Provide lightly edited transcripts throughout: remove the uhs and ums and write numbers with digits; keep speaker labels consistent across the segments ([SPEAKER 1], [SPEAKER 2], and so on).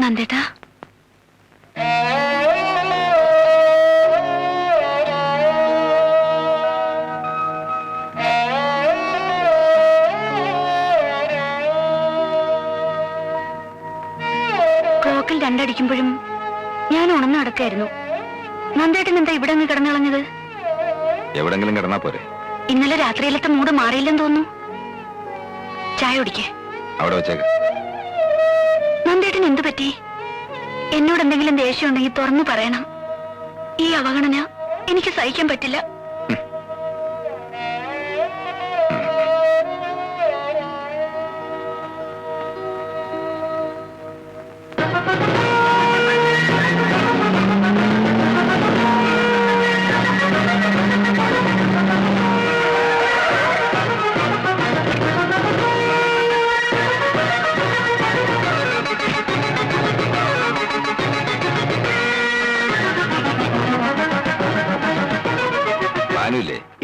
[SPEAKER 1] നന്ദേട്ടാ, ക്ലോക്കിൽ രണ്ടടിക്കുമ്പോഴും ഞാൻ ഉണർന്നു നടക്കായിരുന്നു. നന്ദേട്ടൻ എന്താ ഇവിടെ അങ്ങ് കിടന്നുകളഞ്ഞത്?
[SPEAKER 2] എവിടെങ്കിലും കിടന്നാ പോരെ?
[SPEAKER 1] ഇന്നലെ രാത്രിയിലത്തെ മൂഡ് മാറിയില്ലെന്ന് തോന്നുന്നു. ചായ കുടിക്കേ?
[SPEAKER 2] അവിടെ വെച്ചേക്ക്.
[SPEAKER 1] നന്ദേട്ടൻ എന്തു പറ്റി? എന്നോട് എന്തെങ്കിലും ദേഷ്യം ഉണ്ടെങ്കിൽ തുറന്നു പറയണം. ഈ അവഗണന എനിക്ക് സഹിക്കാൻ പറ്റില്ല.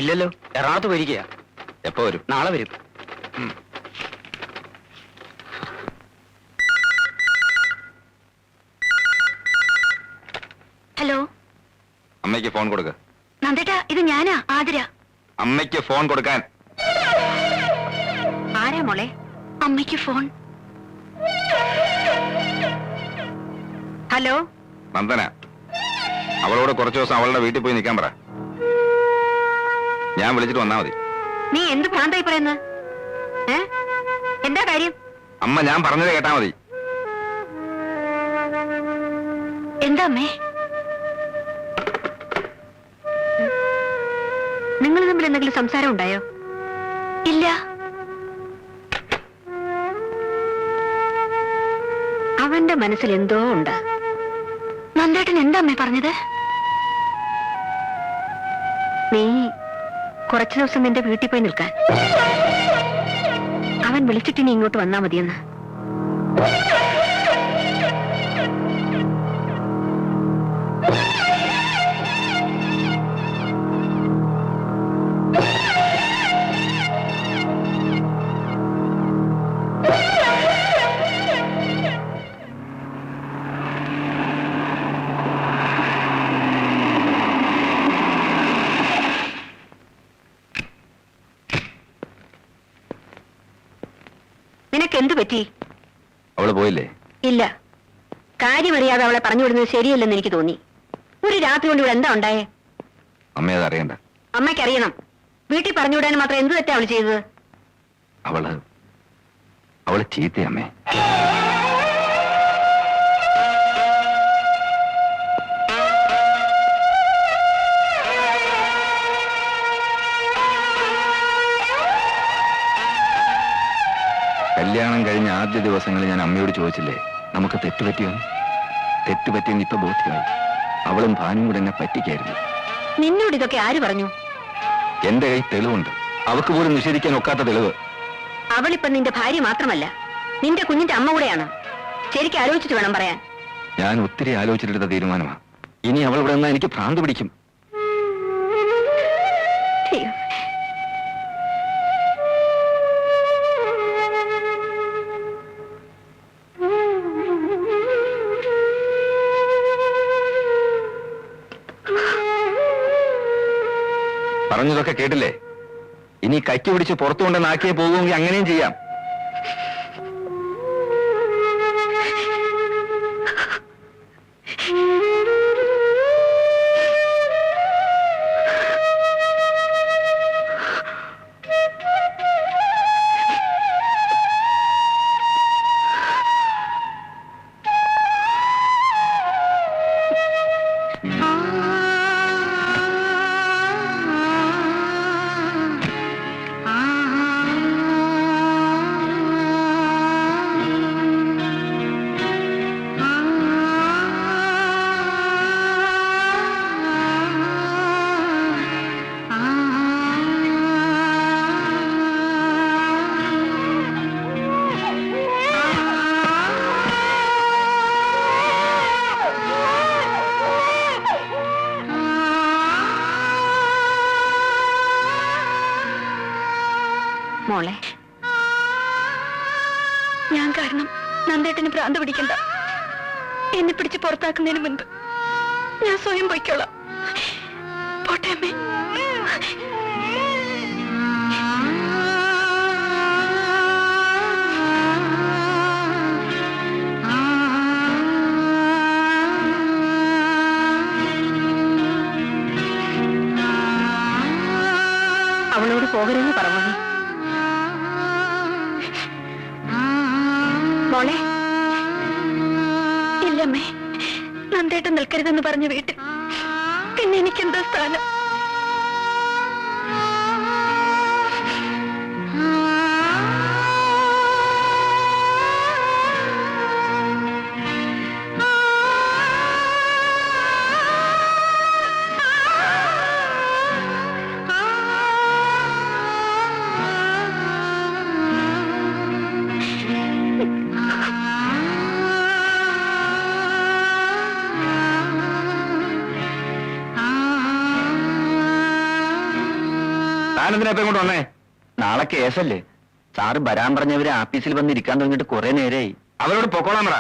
[SPEAKER 3] ഇല്ലല്ലോ, എറണാകുളത്ത് പോയിരിക്കുക.
[SPEAKER 2] എപ്പോ വരും?
[SPEAKER 3] നാളെ വരും.
[SPEAKER 1] ഹലോ,
[SPEAKER 2] അമ്മയ്ക്ക് ഫോൺ കൊടുക്ക.
[SPEAKER 1] നന്ദേട്ടാ, ഇത് ഞാനാ, ആതിര.
[SPEAKER 2] അമ്മയ്ക്ക് ഫോൺ കൊടുക്കാൻ.
[SPEAKER 1] ആരാ മോളെ? അമ്മയ്ക്ക് ഫോൺ. ഹലോ,
[SPEAKER 2] നന്ദന. അവളോട് കുറച്ചു ദിവസം അവളുടെ വീട്ടിൽ പോയി നിൽക്കാൻ പറ. ഞാൻ വിളിച്ചിട്ട് വന്നാ മതി.
[SPEAKER 1] നീ എന്ത് ഭ്രാന്തായി പറയുന്നത്? എന്താ കാര്യം?
[SPEAKER 2] അമ്മ ഞാൻ പറഞ്ഞത് കേട്ടാ മതി.
[SPEAKER 1] എന്താ അമ്മേ? നിങ്ങൾ തമ്മിൽ എന്തെങ്കിലും സംസാരം ഉണ്ടായോ? ഇല്ല. അവന്റെ മനസ്സിൽ എന്തോ ഉണ്ട്. നന്ദേട്ടൻ എന്താ അമ്മേ പറഞ്ഞത്? നീ കുറച്ചു ദിവസം നിന്റെ വീട്ടിൽ പോയി നിൽക്കാൻ. അവൻ വിളിച്ചിട്ട് നീ ഇങ്ങോട്ട് വന്നാ മതിയെന്ന്. നിനക്കെന്തു പറ്റി?
[SPEAKER 2] അവള് പോയില്ലേ?
[SPEAKER 1] ഇല്ല. കാര്യമറിയാതെ അവളെ പറഞ്ഞു വിടുന്നത് ശരിയല്ലെന്ന് എനിക്ക് തോന്നി. ഒരു രാത്രി കൊണ്ട് ഇവിടെ എന്താ ഉണ്ടായേ?
[SPEAKER 2] അമ്മ അത് അറിയണ്ട.
[SPEAKER 1] അമ്മയ്ക്കറിയണം. വീട്ടിൽ പറഞ്ഞു വിടാൻ മാത്രം എന്ത് തെറ്റാ അവൾ ചെയ്തത്?
[SPEAKER 2] അവള് ചീത്ത അമ്മേ. കല്യാണം കഴിഞ്ഞ ആദ്യ ദിവസങ്ങളിൽ ഞാൻ അമ്മയോട് ചോദിച്ചില്ലേ നമുക്ക് തെറ്റുപറ്റിയോന്ന്? തെറ്റുപറ്റിയെന്ന് ഇപ്പൊ ബോധ്യമായി. അവളും ഭാനും കൂടെ എന്നെ പറ്റിക്കായിരുന്നു.
[SPEAKER 1] നിന്നോട് ഇതൊക്കെ ആര് പറഞ്ഞു?
[SPEAKER 2] എന്റെ കൈ തെളിവുണ്ട്. അവക്ക് പോലും നിഷേധിക്കാൻ ഒക്കാത്ത തെളിവ്.
[SPEAKER 1] അവളിപ്പം നിന്റെ ഭാര്യ മാത്രമല്ല, നിന്റെ കുഞ്ഞിന്റെ അമ്മ കൂടെയാണ്. ശരിക്കും ആലോചിച്ചിട്ട് വേണം പറയാൻ.
[SPEAKER 2] ഞാൻ ഒത്തിരി ആലോചിച്ചിട്ടെടുത്ത തീരുമാനമാണ്. ഇനി അവൾ ഇവിടെ നിന്നാ എനിക്ക് ഭ്രാന്ത് പിടിക്കും. പറഞ്ഞതൊക്കെ കേട്ടില്ലേ? ഇനി കൈക്ക് പിടിച്ച് പുറത്തു കൊണ്ട് നാക്കിയെ പോകുമെങ്കിൽ അങ്ങനെയും ചെയ്യാം.
[SPEAKER 1] മോളെ, ഞാൻ കാരണം നന്ദേട്ടന് ഭ്രാന്ത് പിടിക്കണ്ട. എന്നെ പിടിച്ച് പുറത്താക്കുന്നതിന് മുൻപ് ഞാൻ സ്വയം പൊയ്ക്കോളാം. പോട്ടെ അമ്മേ. അവളോട് പോകരുതെന്ന് പറഞ്ഞു. മോളെ, ഇല്ലമ്മേ, നന്ദേട്ടൻ നിൽക്കരുതെന്ന് പറഞ്ഞ വീട്ടിൽ പിന്നെ എനിക്കെന്താ സ്ഥാനം?
[SPEAKER 2] താനെന്തിനാ ഇപ്പൊ ഇങ്ങോട്ട് വന്നേ?
[SPEAKER 3] നാളെ കേസല്ലേ? സാറ് വരാൻ പറഞ്ഞവര് ആഫീസിൽ വന്ന് ഇരിക്കാൻ തുടങ്ങിയിട്ട് കുറെ നേരമായി.
[SPEAKER 2] അവരോട് പൊക്കോളാൻ പറ.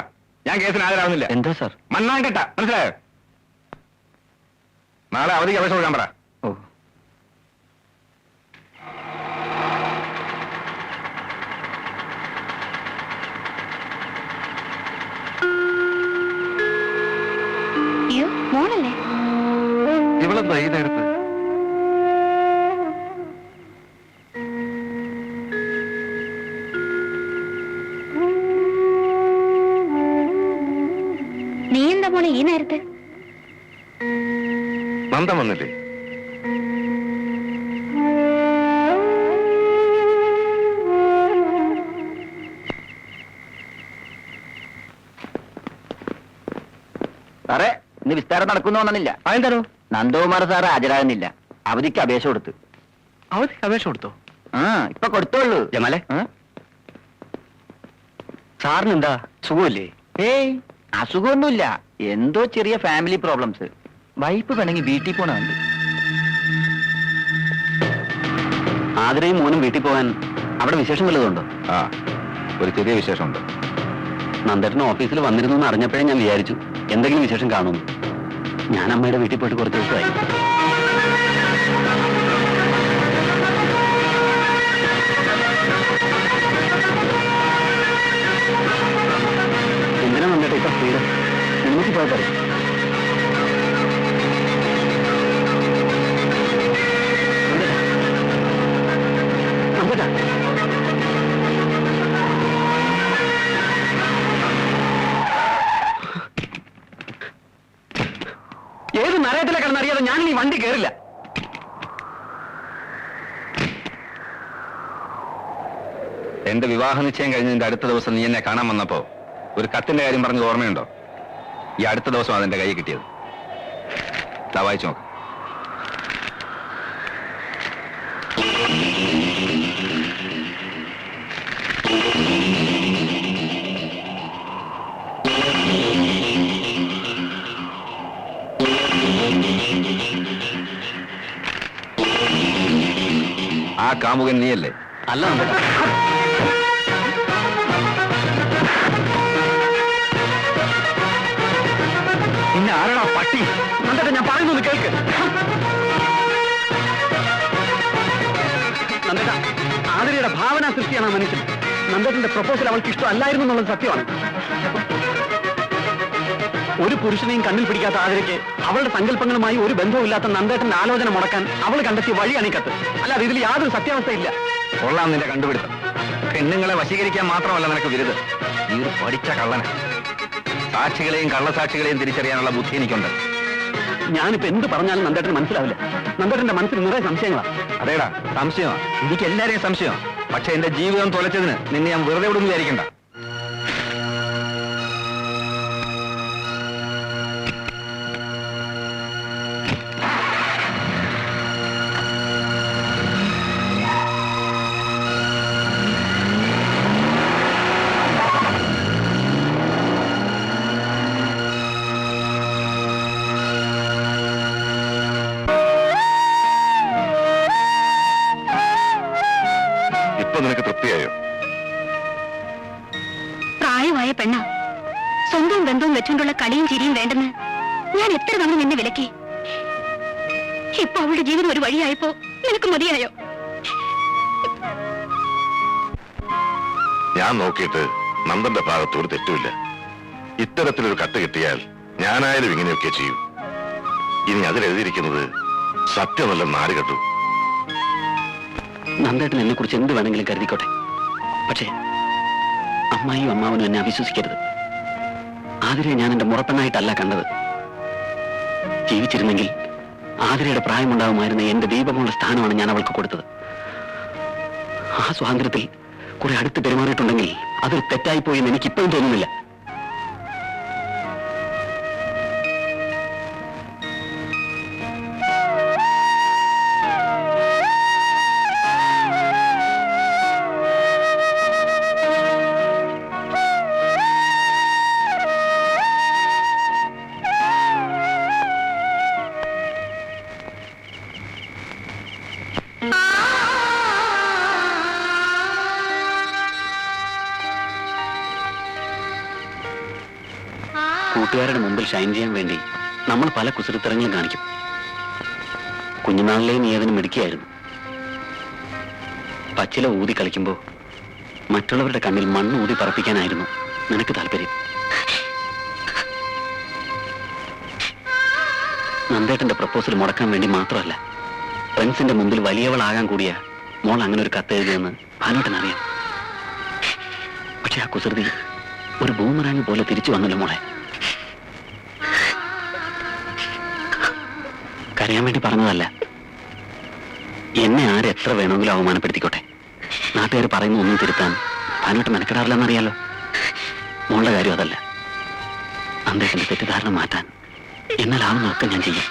[SPEAKER 2] ഞാൻ കേസിന് ഹാജരാകുന്നില്ല.
[SPEAKER 3] എന്താ സാർ?
[SPEAKER 2] മണ്ണാൻ കേട്ട മനസ്സിലായോ? നാളെ അവധിക്ക് അപേക്ഷ കൊടുക്കാൻ പറ.
[SPEAKER 3] ഓ,
[SPEAKER 1] അയ്യോ, മോളല്ലേ?
[SPEAKER 2] ഇവളെന്താ ഈ നേരത്ത്?
[SPEAKER 1] നീ എന്താ മോളെ ഈ നേരത്ത്?
[SPEAKER 2] നന്ദൻ വന്നില്ലേ?
[SPEAKER 3] സാറേ, ഇന്ന് വിസ്താരം നടക്കുന്നു വന്നില്ല.
[SPEAKER 2] അതെന്താണോ?
[SPEAKER 3] നന്ദകുമാർ സാറ് ഹാജരാകുന്നില്ല. അവധിക്ക് അപേക്ഷ കൊടുത്തു.
[SPEAKER 2] അവധിക്ക് അപേക്ഷ കൊടുത്തോ?
[SPEAKER 3] ആ, ഇപ്പൊ കൊടുത്തോളൂ.
[SPEAKER 2] ജമാലെ,
[SPEAKER 3] സാറിന് എന്താ സുഖമില്ലേ? ഏയ്, അസുഖമൊന്നുമില്ല. എന്തോ ചെറിയ ഫാമിലി പ്രോബ്ലംസ്. വൈഫ് വേണമെങ്കിൽ വീട്ടിൽ പോണുണ്ട്. ആതിരയും മോനും വീട്ടിൽ പോകാൻ അവിടെ വിശേഷം വല്ലതുണ്ടോ?
[SPEAKER 2] ആ, ഒരു ചെറിയ വിശേഷമുണ്ട്.
[SPEAKER 3] നന്ദേട്ടൻ ഓഫീസിൽ വന്നിരുന്നു എന്ന് അറിഞ്ഞപ്പോഴേ ഞാൻ വിചാരിച്ചു എന്തെങ്കിലും വിശേഷം കാണുന്നു. ഞാൻ അമ്മയുടെ വീട്ടിൽ പോയിട്ട് കുറച്ച് ദിവസമായി. എന്തിനാ നന്ദേട്ട ഇപ്പൊ സ്പീഡ്? നിങ്ങൾക്ക് പോയാൽ പറയും. നന്ദേട്ടാ, ഏത് നരയത്തിലെ കിടന്നറിയാതെ ഞാൻ ഈ വണ്ടി കയറില്ല.
[SPEAKER 2] എന്റെ വിവാഹ നിശ്ചയം കഴിഞ്ഞതിന്റെ അടുത്ത ദിവസം നീ എന്നെ കാണാൻ വന്നപ്പോ ഒരു കത്തിന്റെ കാര്യം പറഞ്ഞത് ഓർമ്മയുണ്ടോ? ഈ അടുത്ത ദിവസം അതെന്റെ കൈ കിട്ടിയത്. ദാ വായിച്ചു നോക്ക്. ആ കാമുകൻ നീയല്ലേ?
[SPEAKER 3] അല്ല നന്ദേട്ടാ.
[SPEAKER 2] പിന്നെ ആരാടാ പട്ടി?
[SPEAKER 3] നന്ദേട്ടാ, ഞാൻ പറയുന്നത് കേൾക്ക്. നന്ദേട്ടാ, ആതിരയുടെ ഭാവന സൃഷ്ടിയാണ് ആ മനുഷ്യൻ. നന്ദേട്ടന്റെ പ്രപ്പോസൽ അവൾക്ക് ഇഷ്ടമല്ലായിരുന്നു എന്നുള്ളത് സത്യമാണ്. ഒരു പുരുഷനെയും കണ്ണിൽ പിടിക്കാത്ത ആതിരയ്ക്ക് അവളുടെ സങ്കല്പങ്ങളുമായി ഒരു ബന്ധവുമില്ലാത്ത നന്ദേട്ടന്റെ ആലോചന മുടക്കാൻ അവൾ കണ്ടെത്തിയ വഴിയാണ് ഈ കത്ത്. അല്ലാതെ ഇതിൽ യാതൊരു സത്യാവസ്ഥയില്ല.
[SPEAKER 2] കൊള്ളാം നിന്റെ കണ്ടുപിടുത്തം. പെണ്ണുങ്ങളെ വശീകരിക്കാൻ മാത്രമല്ല നിനക്ക് വിരുത്. നീ ഒരു പഠിച്ച കള്ളന. സാക്ഷികളെയും കള്ളസാക്ഷികളെയും തിരിച്ചറിയാനുള്ള ബുദ്ധി എനിക്കുണ്ട്.
[SPEAKER 3] ഞാനിപ്പോ എന്ത് പറഞ്ഞാലും നന്ദേട്ടന് മനസ്സിലാവില്ല. നന്ദേട്ടന്റെ മനസ്സിൽ നിറയെ സംശയങ്ങളാ.
[SPEAKER 2] അതേടാ, സംശയമാ. എനിക്ക് എല്ലാരെയും സംശയമാ. പക്ഷെ എന്റെ ജീവിതം തൊലച്ചതിന് നിന്നെ ഞാൻ വെറുതെ വിടുന്നു വിചാരിക്കണ്ട. ഇപ്പൊ നിനക്ക് തൃപ്തിയായോ?
[SPEAKER 1] പ്രായമായ പെണ്ണ, സ്വന്തവും ബന്ധവും വെച്ചുകൊണ്ടുള്ള കളിയും ചിരിയും വേണ്ടെന്ന് ഞാൻ എത്ര തവണ നിന്നെ വിലക്കി. ഇപ്പൊ അവളുടെ ജീവിതം ഒരു വഴിയായപ്പോ നിനക്ക് മതിയായോ?
[SPEAKER 4] ഞാൻ നോക്കിയിട്ട് നന്ദന്റെ ഭാഗത്ത് ഒരു തെറ്റുമില്ല. ഇത്തരത്തിലൊരു കത്ത് കിട്ടിയാൽ ഞാനായാലും ഇങ്ങനെയൊക്കെ ചെയ്യും. ഇനി അതിലെഴുതിയിരിക്കുന്നത് സത്യമല്ല നാട് കെട്ടു.
[SPEAKER 3] നന്ദേട്ടൻ എന്നെ കുറിച്ച് എന്ത് വേണമെങ്കിലും കരുതിക്കോട്ടെ. പക്ഷേ അമ്മായിയും അമ്മാവനും എന്നെ അവിശ്വസിക്കരുത്. ആതിരയെ ഞാൻ എന്റെ മുറപ്പെണ്ണായിട്ടല്ല കണ്ടത്. ജീവിച്ചിരുന്നെങ്കിൽ ആതിരയുടെ പ്രായമുണ്ടാകുമായിരുന്ന എന്റെ ദീപമുള്ള സ്ഥാനമാണ് ഞാൻ അവൾക്ക് കൊടുത്തത്. ആ സ്വാതന്ത്ര്യത്തിൽ കുറെ അടുത്ത് പെരുമാറിയിട്ടുണ്ടെങ്കിൽ അതൊരു തെറ്റായിപ്പോയി എന്ന് എനിക്കിപ്പോഴും തോന്നുന്നില്ല. കൂട്ടുകാരുടെ മുമ്പിൽ ഷൈൻ ചെയ്യാൻ വേണ്ടി നമ്മൾ പല കുസൃത്തരങ്ങളും കാണിക്കും. കുഞ്ഞുനാളിലെ നീ അതിന് മിടുക്കിയായിരുന്നു. പച്ചില ഊതി കളിക്കുമ്പോൾ മറ്റുള്ളവരുടെ കണ്ണിൽ മണ്ണ് ഊതി പറപ്പിക്കാനായിരുന്നു നിനക്ക് താല്പര്യം. നന്ദേട്ടന്റെ പ്രപ്പോസൽ മുടക്കാൻ വേണ്ടി മാത്രമല്ല, ഫ്രണ്ട്സിന്റെ മുമ്പിൽ വലിയവളാകാൻ കൂടിയ മോൾ അങ്ങനെ ഒരു കത്ത് എഴുതിയെന്ന് ഭാനുട്ടനറിയാം. പക്ഷെ ആ കുസൃതി ഒരു ബൂമറാങ് പോലെ തിരിച്ചു വന്നല്ലോ മോളെ. കരയാൻ വേണ്ടി പറഞ്ഞതല്ല. എന്നെ ആരെത്ര വേണമെങ്കിലും അവമാനപ്പെടുത്തിക്കോട്ടെ, നാട്ടുകാർ പറയുന്ന ഒന്നും തിരുത്താൻ ഭാനുട്ട് മെനക്കെടാറില്ലെന്നറിയാലോ. മോളുടെ കാര്യം അതല്ല. നന്ദേട്ടന്റെ തെറ്റിദ്ധാരണ മാറ്റാൻ എന്നാലാവുന്നതൊക്കെ ഞാൻ ചെയ്യും.